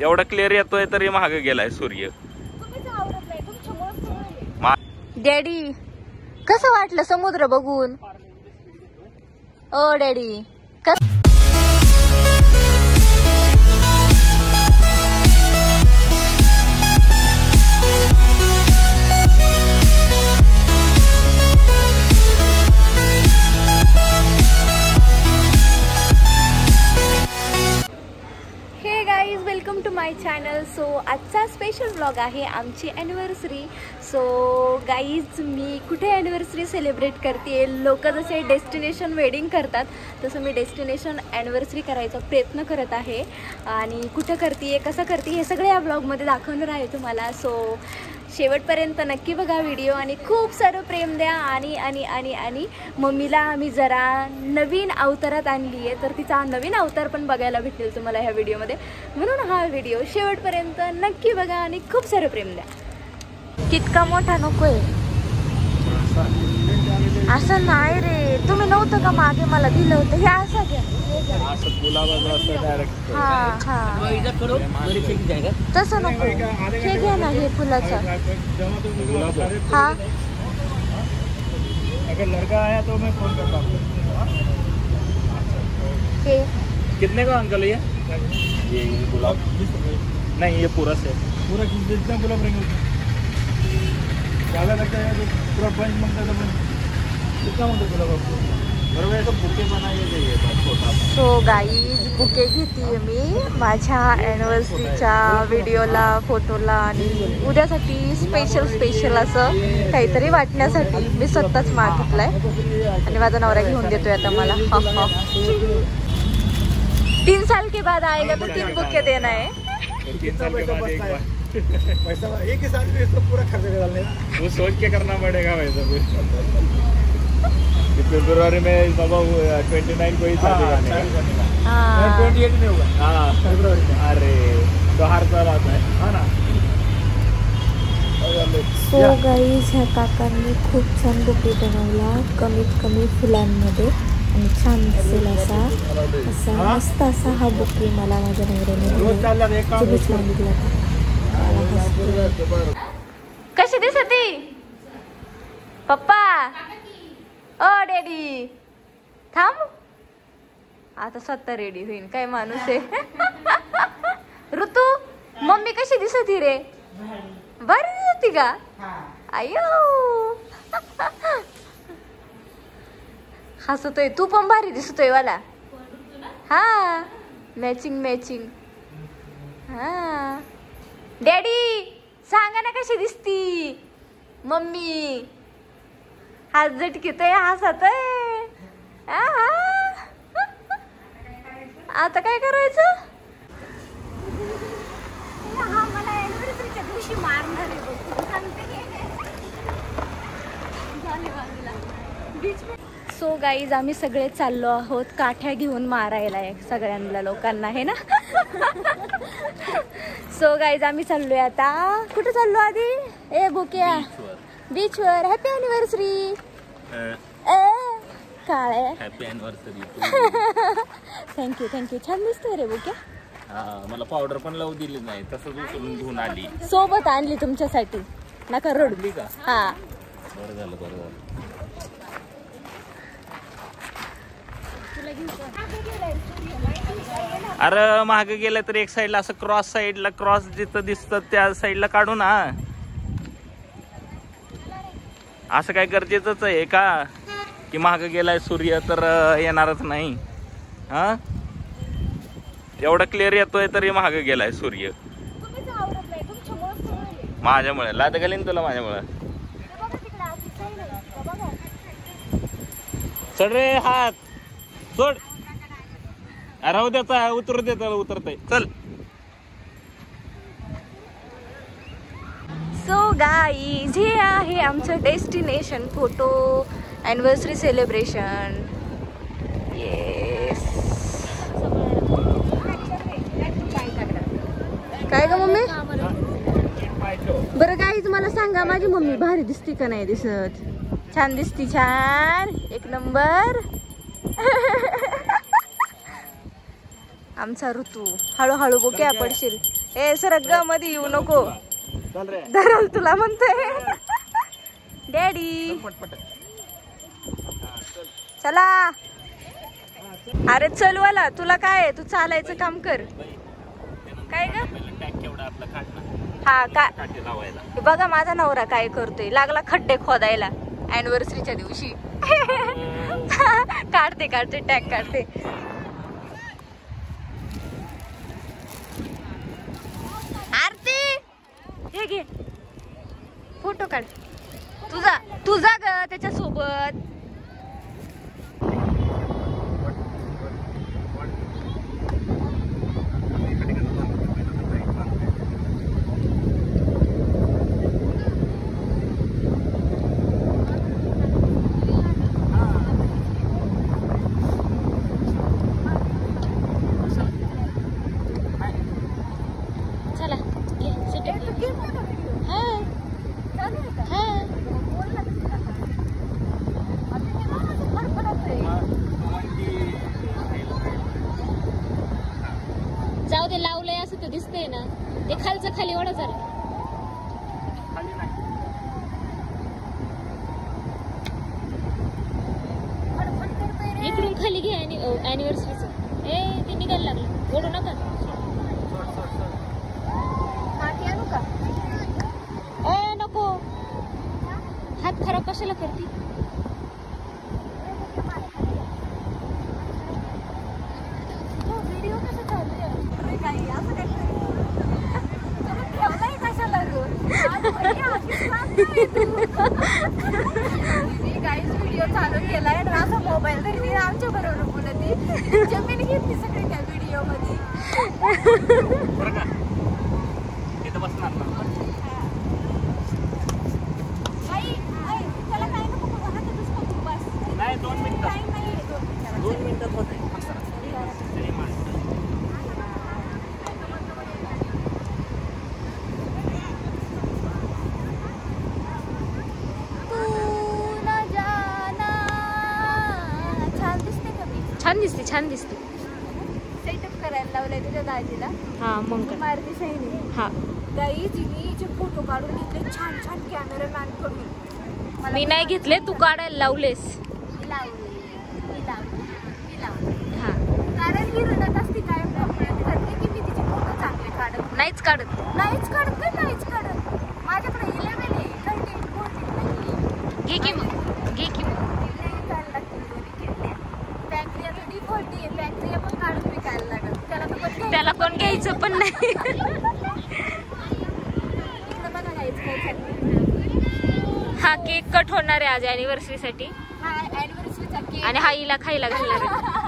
एवढा क्लिअर येतोय तरी मागे गेलाय सूर्य. डॅडी कसं वाटलं समुद्र बघून? Oh daddy welcome to my channel. So आजचा स्पेशल व्लॉग आहे आमची ॲनिव्हर्सरी. सो गाईज मी कुठे ॲनिव्हर्सरी सेलिब्रेट करते. लोक जसे डेस्टिनेशन वेडिंग करतात तसं मी डेस्टिनेशन ॲनिव्हर्सरी करायचा प्रयत्न करत आहे. आणि कुठं करते कसं करते हे सगळे या ब्लॉगमध्ये दाखवणार आहे तुम्हाला. सो शेवटपर्यंत नक्की बघा व्हिडिओ आणि खूप सारं प्रेम द्या. आणि आणि आणि आणि मम्मीला आम्ही जरा नवीन अवतारात आणली आहे तर तिचा नवीन अवतार पण बघायला भेटेल तुम्हाला ह्या व्हिडिओमध्ये. म्हणून हा व्हिडिओ शेवटपर्यंत नक्की बघा आणि खूप सारं प्रेम द्या. कितका मोठा नकोय असं नाही रे. तुम्ही नव्हतं का मागे मला दिलं होतं हे असं घ्या. हा हा तसं नको हे घ्या ना हे फुलाचं. हा अगर लड़का आया तो मैं फोन करता हूँ. कितने का अंकल ये गुलाब? नहीं ये पूरा से पूरा जितना गुलाब रहेंगे ज़्यादा लगता है तो पूरा बंच मांगता है. कितना मांगता गुलाब आपको? बरोबर आहे. बुके बनायचे छोटा. सो गाईज बुके घेते मी माझ्या ॲनिव्हर्सरीच्या व्हिडिओला फोटोला आणि उद्यासाठी स्पेशल असं काहीतरी वाटण्यासाठी मी स्वतःच मागितलंय आणि माझा नवरा घेऊन देतोय आता मला. 3 साल के बाद आएगा तो 3 बुके देना है. 3 साल के बाद एक बार पैसा एक ही साल में इसको पूरा खर्च डालने वो सोच के करना पड़ेगा वैसा. फरवरी में बाबा 29 को ही शादी करने का. 28 में होगा. हाँ फरवरी में. अरे तो हर साल आता है. हाँ ना. सो गाईज ह्या काकांनी खूप छान बुके बनवला कमीत कमी फुलांमध्ये आणि छान दिसेल असा मस्त असा हा बुके मला माझ्या नवऱ्याने सांगितला. कशी दिसती पप्पा? ओ डॅडी थांब आता स्वतः रेडी होईन काय माणूस आहे. ऋतू मम्मी कशी दिसती रे? बरी दिसती का? अयो हसतोय. तू पण भारी दिसतोय वाला. हा मॅचिंग. हा डॅडी सांगा ना कशी दिसती मम्मी? हात झटकीतोय हसतोय. आता काय करायचं? हा मला ॲनिव्हर्सरीच्या दिवशी मारणार आहे बघ सांगते. सो गाईज आम्ही सगळे चाललो आहोत काठ्या घेऊन मारायला सगळ्यांना लोकांना हे ना. सो गाईज आम्ही चाललोय आता. कुठे चाललो आधी? ए बुक्या बीचवर. Happy anniversary. काळे हॅपी ॲनिव्हर्सरी. थँक्यू छान दिसतोय रे बुक्या. मला पावडर पण लावू दिली नाही तसंच उचलून घेऊन आली. सोबत आणली तुमच्यासाठी. नका रडली का? हा बरं झालं. अरे मागे गेलं तर एक साईडला असं क्रॉस जिथं दिसतं त्या साईडला काढू ना. असं काय गरजेचंच आहे का की मागे गेलाय सूर्य तर येणारच नाही? हा एवढा क्लिअर येतोय तरी मागे गेलाय सूर्य. माझ्यामुळे लाद घालीन तुला माझ्यामुळे. चढ रे हात सोड. राहू द्याचा उतरू देता उतरतय. चल. सो गाईज हे आहे आमचं destination photo anniversary celebration. Yes. काय ग मम्मी? बरं गाईज मला सांगा माझी मम्मी भारी दिसती का नाही दिसत? छान दिसती. छान एक नंबर. आमचा ऋतू हळूहळू बोक्या पडशील. ए सरक ग मध्ये येऊ नको. धरल तुला म्हणतोय डॅडी. चला अरे चल वाला तुला काय तू चालायचं काम कर. काय ग हा का बघा माझा नवरा काय करतोय. लागला खड्डे खोदायला अॅनिव्हर्सरीच्या दिवशी. काढते काढते टॅग काढते. आरती हे घे फोटो काढ तुझा ग त्याच्या सोबत. जाऊ दे लावलंय असं तर दिसतंय ना. ते खालचं खाली ओढा जरा. इकडून खाली घे अॅनिव्हर्सरीचं. ए ते निघायला लागलं ओढू नका. ए नको हात खराब कशाला करते. व्हिडिओ चालू केलाय असा मोबाईल तरी आमच्या बरोबर बोलते. जमीन घेतली सगळी त्या व्हिडिओ मध्ये. छान दिसते. सेटअप करायला लावलंय तुझ्या दाजीला. हा मग मारुती सैनी. हा दाजीचे फोटो काढून घेतले छान छान कॅमेरामॅन कडून. मी नाही घेतले तू काढायला लावलेस. हा कारण ही रडत असते काय करते की मी तिचे फोटो चांगले काढत नाहीच काढत. माझ्याकडे 11 आहे 13 14 घे की मग त्याला कोण घ्यायचं पण नाही. हा केक कट होणार आहे आज अॅनिव्हर्सरी साठी. आणि हा हिला खायला घालणार आहे.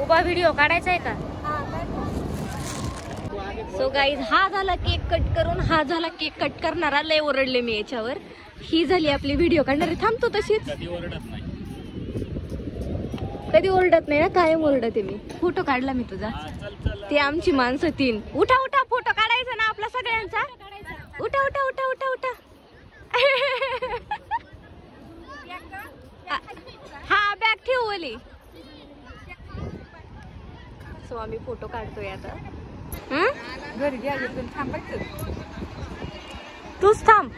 उभा व्हिडिओ काढायचा आहे का? सो गाईज हा झाला केक कट करून. हा झाला केक कट करणारा. लय ओरडले मी याच्यावर. ही झाली आपली व्हिडिओ काढणारी. थांबतो तशीच. कधी ओरडत नाही ना कायम ओरडते मी. फोटो काढला मी तुझा. ते आमची माणसं 3. उठा उठा फोटो काढायचा ना आपला सगळ्यांचा. उठा उठा उठा उठा उठा. हा बॅग ठेव ओली. सो आम्ही फोटो काढतोय आता. घरी गेले थांबायचं. तूच थांब.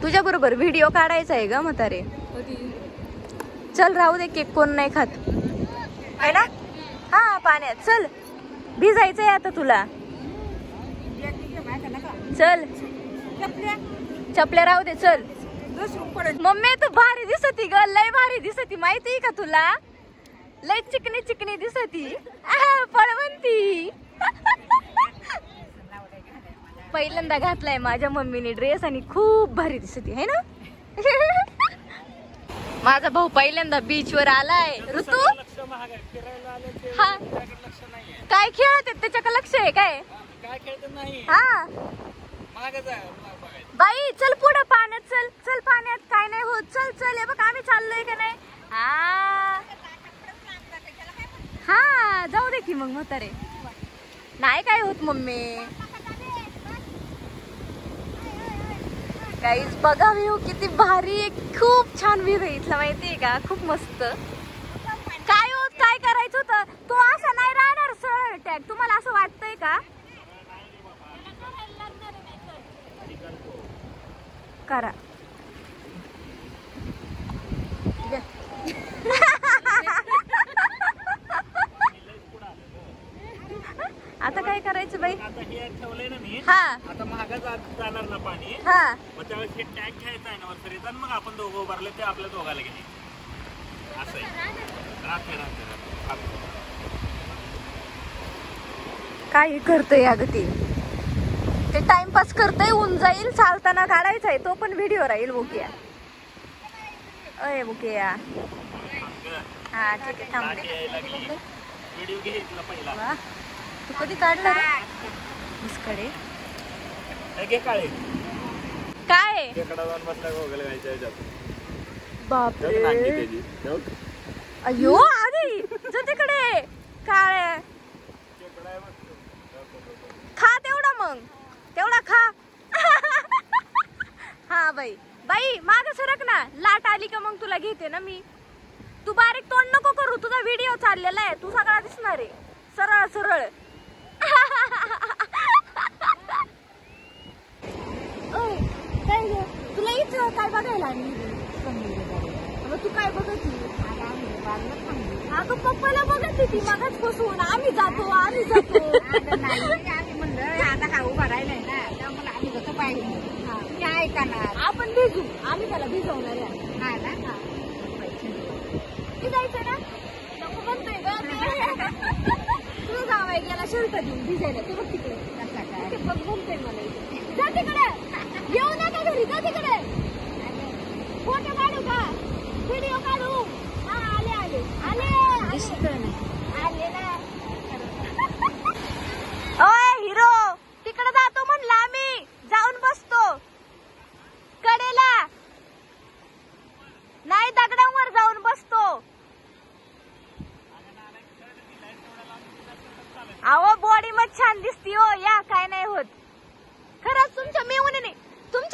तुझ्या बरोबर व्हिडिओ काढायचा आहे ग म्हातारे. चल राहू दे केक कोण नाही खात आहे ना. हा पाण्यात चल भिजायचंय आता तुला. चल चपल्या राहू दे चल. मम्मी तू भारी दिसती ग, लय भारी दिसती माहिती का तुला, लय चिकनी चिकनी दिसती पळवंती. पहिल्यांदा घातलाय माझ्या मम्मीने ड्रेस आणि खूप भारी दिसती है ना. माझा भाऊ पहिल्यांदा बीच वर आलाय. ऋतू हा काय खेळत त्याच्याकडे लक्ष आहे काय. हा बाई चल पुढे पाण्यात, चल चल पाण्यात काय नाही होत, चल चल. हे बघ आम्ही चाललोय का नाही. हा जाऊ दे की मग म्हातारे, नाही काय होत मम्मी. गाईज बघा व्ह्यू किती भारी आहे, खूप छान व्ह्यू आहे इथला माहितीये का, खूप मस्त. काय होत काय करायचं होतं, तो असा नाही राहणार सरळ टॅग, तुम्हाला असं वाटतंय का. करा आता काय करायचं बाई. आता हे ठेवलंय ना मी, हा आता महाग जाणार ना पाणी. हा मग त्यावेळेस हे टॅग घ्यायचा आहे ना वरती, मग आपण दोघं उभारले ते आपल्या दोघाला घेणे असं आहे. राहते काय करतोय अगं ते टाइमपास करतोय. ऊन जाईल चालताना काढायचंय, तो पण व्हिडिओ राहील. बुकिया अय बुकिया. हा ठीक आहे थांबले. व्हिडिओ घ्यायचा पहिला. वा तू कधी काढला कडे घे काळे काय खेकडा जाऊन बसला गोगल घ्यायच्या. बापरे अयो आधी जा तिकडे काय खा तेवढा, मग तेवढा खा. हा बाई बाई माग सरक ना, लाट आली का मग तुला घेते ना मी. तू बारीक तोंड नको करू, तुझा व्हिडिओ चाललेला आहे, तू सगळा दिसणार आहे सरळ सरळ. काय ग तुला इथं काय बघायला तू काय बघत. अगं पप्पाला बघत होती मगाच पासून, आम्ही जातो आम्ही जातो. आम्ही म्हणलं आता काय उभा राहिलाय ना, त्यामुळे आम्ही जातो पाहिजे. काय करणार आपण भिजू, आम्ही त्याला भिजवणार आहे ना. भिजायचं ना नको म्हणतोय ग. तुला जावाय गेला शर्ट घेऊन भिजायला, ते बघ तिकडे बघ म्हणतोय मला. जा तिकडे, येऊ नका घरी, जा तिकडे. फोटो काढू का, व्हिडिओ काढू. हा आले आले आले आले ना. ओय हिरो तिकडे जातो म्हणला, आम्ही जाऊन बसतो कडेला, नाही दगडांवर जाऊन बसतो. अहो बॉडी मग छान दिसती हो, या काय नाही होत. खरंच तुमच्या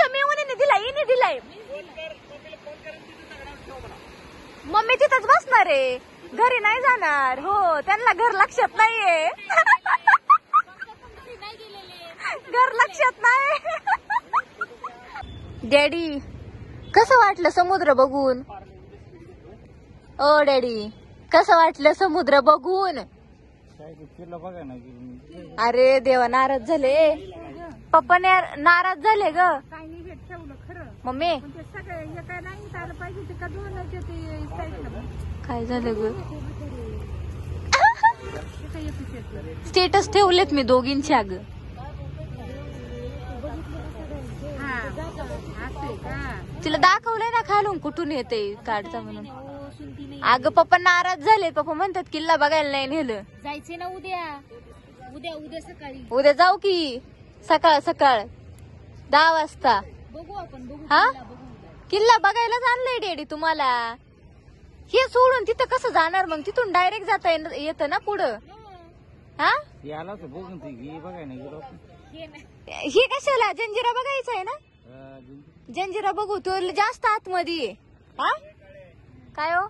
मेवणीने दिलाय, हिने दिलाय. मम्मी तिथंच बसणार आहे, घरी नाही जाणार. हो त्यांना घर लक्षात नाहीये. घर लक्षात नाही. डॅडी कसं वाटलं समुद्र बघून. ओ डॅडी कसं वाटलं समुद्र बघून. अरे देवा नाराज झाले, पप्पा नाराज झाले ग. मम्मी काय झालं ग. स्टेटस ठेवलेत मी दोघींचे. अग तिला दाखवलंय ना खालून कुठून येते काढता म्हणून. अगं पप्पा नाराज झाले, पप्पा म्हणतात किल्ला बघायला नाही नेलं. जायचे ना उद्या उद्या उद्या सकाळी. उद्या जाऊ की सकाळ सकाळ 10 वाजता. बघू आपण बघू. हा किल्ला बघायलाच आणलंय डॅडी तुम्हाला. हे सोडून तिथं कसं जाणार मग, तिथून डायरेक्ट जाता येतं ना पुढं. हा याला तर बघून बघाय नाही गेलो. हे कशाला जंजिरा बघायचं आहे ना. जंजिरा बघू, तो जास्त आतमध्ये. हा काय हो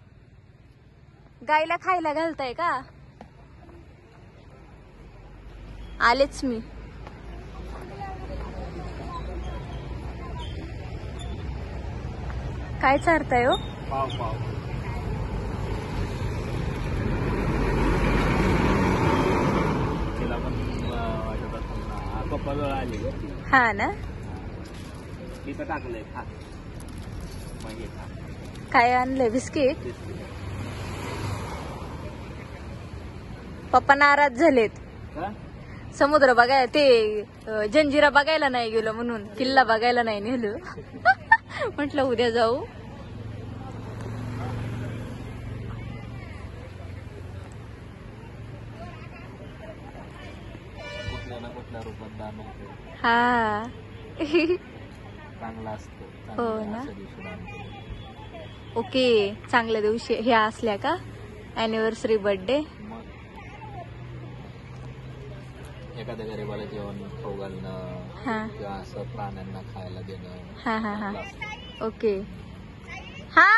गायला खायला घालताय का. आलेच मी. काय चारताय हो. पाव पाव तिला पण पप्पा जवळ आली. हा ना इथं टाकलंय खा. मग हे खा. काय आणलंय? बिस्किट. पप्पा नाराज झालेत. का? समुद्र बघायला ते जंजिरा बघायला नाही गेलो म्हणून, किल्ला बघायला नाही नेलो. म्हटलं उद्या जाऊ. कुठल्या ना कुठल्या रूपात दान होतं. हा. चांगला असतो. हो ना. ओके, चांगल्या दिवशी हे असल्या का अॅनिव्हर्सरी बर्थडे. मग एखाद्या गरीबाला जेवण खाऊ घालणं हा किंवा असं प्राण्यांना खायला देणं. हा हा हा. ओके. हा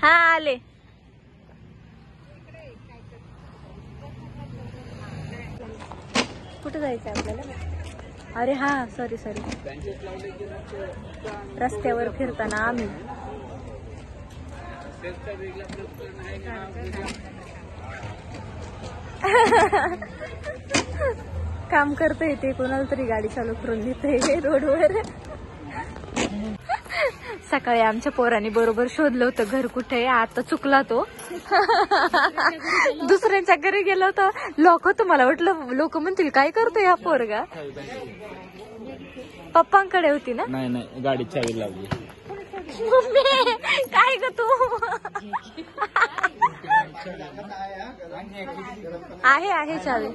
हा आले. कुठे जायचं आपल्याला? अरे हा, सॉरी. रस्त्यावर फिरताना आम्ही काम करतोय ते, कोणाला तरी गाडी चालू करून देतोय रोडवर. सकाळी आमच्या पोरांनी बरोबर शोधलं होतं घर कुठे आहे. आता चुकला तो. दुसऱ्यांच्या घरी गेला होता. लोक मला वाटलं, लोक म्हणतील काय करतोय हा पोरगा. पप्पांकडे होती ना. नाही गाडी चावी लावली. मम्मी काय ग तू. आहे चावी.